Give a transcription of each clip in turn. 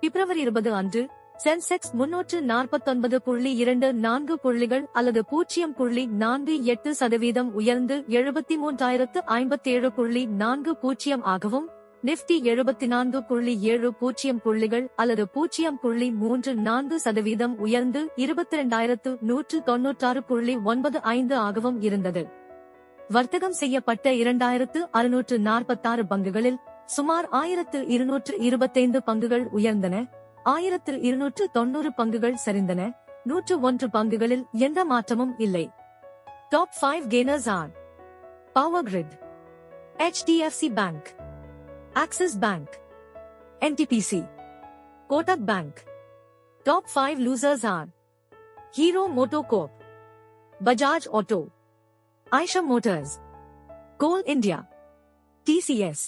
பிப்ரவரி 20 அன்று சென்செக்ஸ் 349.24 புள்ளிகள் அல்லது 0.48% உயர்ந்து 73,057.40 ஆகவும், நிப்டி 74.70 புள்ளிகள் அல்லது 0.34% உயர்ந்து 22,196.95 ஆகவும் இருந்தது. வர்த்தகம் செய்யப்பட்ட 2,646 பங்குகளில் சுமார் 1,225 பங்குகள் உயர்ந்தன, 1,290 பங்குகள் சரிந்தன, 101 பங்குகளில் எந்த மாற்றமும் இல்லை. Top 5 gainers are Power Grid, HDFC Bank, Axis Bank, NTPC, Kotak Bank. Top 5 losers are Hero MotoCorp, Bajaj Auto, Eicher Motors, Coal India, TCS.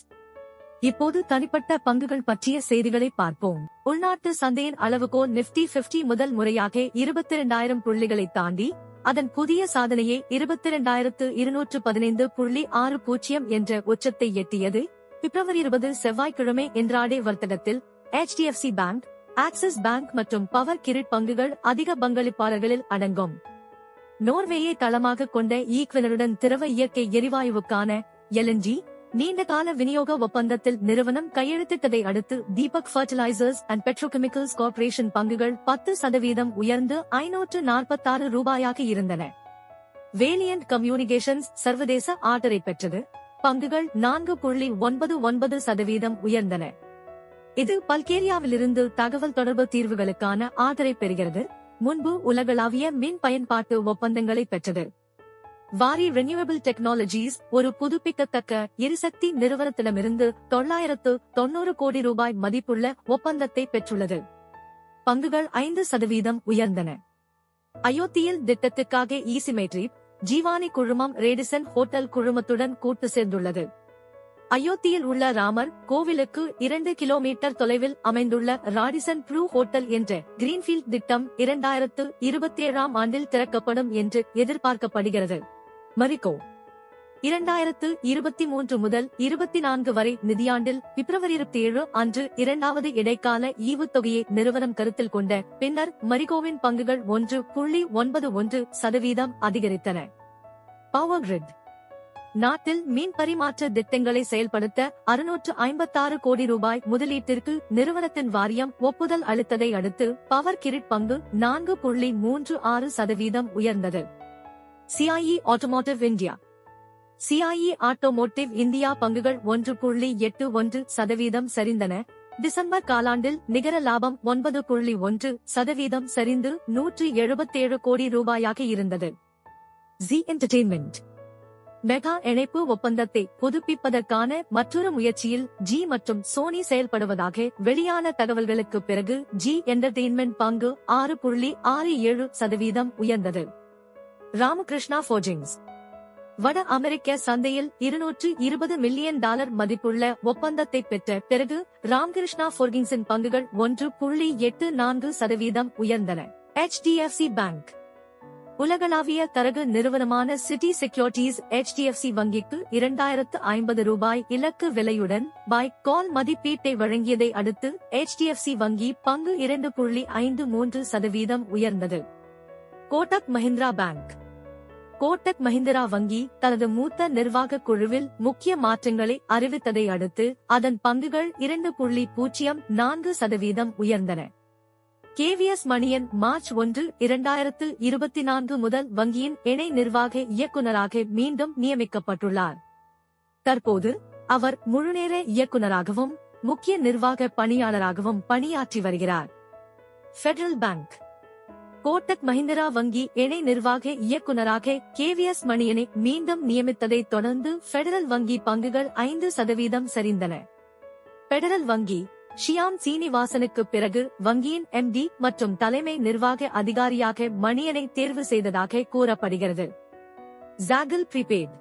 இப்போது தனிப்பட்ட பங்குகள் பற்றிய செய்திகளை பார்ப்போம். உள்நாட்டு சந்தையின் அளவுகோல் நிப்டி 50 முதல் முறையாக 22,000 புள்ளிகளை தாண்டி அதன் புதிய சாதனையை 22,215.60 என்ற உச்சத்தை எட்டியது. பிப்ரவரி 20 செவ்வாய்க்கிழமை இன்றாடே வர்த்தகத்தில் HDFC பேங்க், ஆக்சிஸ் பேங்க் மற்றும் பவர் கிரிட் பங்குகள் அதிக பங்களிப்பாளர்களில் அடங்கும். நோர்வேயை தளமாக கொண்ட ஈக்வினருடன் திரவ இயற்கை எரிவாயுவுக்கான LNG நீண்டகால விநியோக ஒப்பந்தத்தில் நிறுவனம் கையெழுத்திட்டதை அடுத்து Deepak fertilisers and petrochemicals corporation பங்குகள் 10% உயர்ந்து ₹546 இருந்தன. வேலியன்ட் கம்யூனிகேஷன்ஸ் சர்வதேச ஆர்டரை பெற்றது, பங்குகள் 4.99% உயர்ந்தன. இது பல்கேரியாவிலிருந்து தகவல் தொடர்பு தீர்வுகளுக்கான ஆர்டரை பெறுகிறது, முன்பு உலகளாவிய மின் பயன்பாட்டு ஒப்பந்தங்களை பெற்றது. வாரி ரெனியூவபிள் டெக்னாலஜிஸ் ஒரு புதுப்பிக்கத்தக்க எரிசக்தி நிறுவனத்திடமிருந்து ₹990 கோடி மதிப்புள்ள ஒப்பந்தத்தை பெற்றுள்ளது. பங்குகள் 5% உயர்ந்தன. அயோத்தியில் திட்டத்திற்காக ஈசிமெட்ரிப், ஜீவானி குழுமம் ரேடிசன் ஹோட்டல் குழுமத்துடன் கூட்டு சேர்ந்துள்ளது. அயோத்தியில் உள்ள ராமர் கோவிலுக்கு 2 கிலோமீட்டர் தொலைவில் அமைந்துள்ள ராடிசன் ப்ளூ ஹோட்டல் என்ற கிரீன்ஃபீல்ட் திட்டம் 2027 ஆண்டில் திறக்கப்படும் என்று எதிர்பார்க்கப்படுகிறது. மரிக்கோ 2023 முதல் 24 வரை நிதியாண்டில் பிப்ரவரி 27 அன்று இரண்டாவது இடைக்கால ஈவுத்தொகையை நிறுவனம் கருத்தில் கொண்ட பின்னர் மரிக்கோவின் பங்குகள் 1.91% அதிகரித்தன. பவர் கிரிட் நாட்டில் மீன் பரிமாற்ற திட்டங்களை செயல்படுத்த ₹656 கோடி முதலீட்டிற்கு நிறுவனத்தின் வாரியம் ஒப்புதல் அளித்ததை அடுத்து பவர் கிரிட் பங்கு 4.36% உயர்ந்தது. CIE automotive India, CIE automotive India பங்குகள் 1.81% சரிந்தன. டிசம்பர் காலாண்டில் நிகர லாபம் 9.1% சரிந்து ₹177 கோடி இருந்தது. ஜி என்டர்டெயின்மெண்ட் மெகா இணைப்பு ஒப்பந்தத்தை புதுப்பிப்பதற்கான மற்றொரு முயற்சியில் ஜி மற்றும் சோனி செயல்படுவதாக வெளியான தகவல்களுக்கு பிறகு ஜி என்டர்டெயின்மெண்ட் பங்கு 6.67% உயர்ந்தது. ராமகிருஷ்ணா ஃபோர்ஜிங்ஸ் வட அமெரிக்க சந்தையில் $220 மில்லியன் மதிப்புள்ள ஒப்பந்தத்தை பெற்ற பிறகு ராமகிருஷ்ணா ஃபோர்ஜிங்ஸின் பங்குகள் 1.84% உயர்ந்தன. HDFC பேங்க் உலகளாவிய தரகு நிறுவனமான சிட்டி செக்யூரிட்டீஸ் HDFC வங்கிக்கு ₹2,050 இலக்கு விலையுடன் பை கால் மதிப்பீட்டை வழங்கியதை அடுத்து HDFC வங்கி பங்கு 2.53% உயர்ந்தது. கோட்டக் மஹிந்திரா பேங்க் கோட்டக் மஹிந்திரா வங்கி தனது மூத்த நிர்வாக குழுவில் முக்கிய மாற்றங்களை அறிவித்ததை அடுத்து அதன் பங்குகள் 2.04% உயர்ந்தன. KVS மணியன் மார்ச் 1, 2024 முதல் வங்கியின் இணை நிர்வாக இயக்குநராக மீண்டும் நியமிக்கப்பட்டுள்ளார். தற்போது அவர் முழுநேர இயக்குநராகவும் முக்கிய நிர்வாக பணியாளராகவும் பணியாற்றி வருகிறார். ஃபெடரல் பேங்க் கோட்டக் மஹிந்திரா வங்கி இணை நிர்வாக இயக்குநராக KVS மணியனை மீண்டும் நியமித்ததை தொடர்ந்து ஃபெடரல் வங்கி பங்குகள் 5% சரிந்தன. ஃபெடரல் வங்கி ஷியாம் சீனிவாசனுக்கு பிறகு வங்கியின் MD மற்றும் தலைமை நிர்வாக அதிகாரியாக மணியனை தேர்வு செய்ததாக கூறப்படுகிறது. ஜாகல் ப்ரீபெய்ட்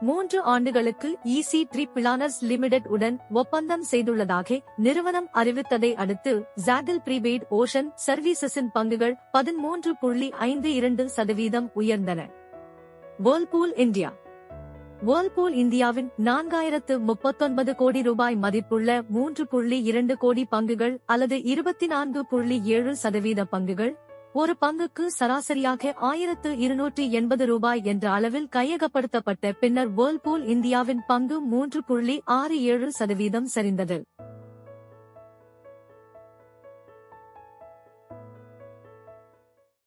3 ஆண்டுகளுக்கு EC3 பிளானர்ஸ் லிமிடெட் உடன் ஒப்பந்தம் செய்துள்ளதாக நிறுவனம் அறிவித்ததை அடுத்து ஜாகல் ப்ரீபெய்ட் ஓஷன் சர்வீசஸின் பங்குகள் 13.52% உயர்ந்தன. வேர்ல்பூல் இந்தியா வேர்ல்பூல் இந்தியாவின் 4039 கோடி ரூபாய் மதிப்புள்ள 3.2 கோடி பங்குகள் அல்லது 24.7% பங்குகள், ஒரு பங்குக்கு சராசரியாக 1280 ரூபாய் என்ற அளவில் கையகப்படுத்தப்பட்ட பின்னர் வேர்ல்பூல் இந்தியாவின் பங்கு 3.67% சரிந்தது.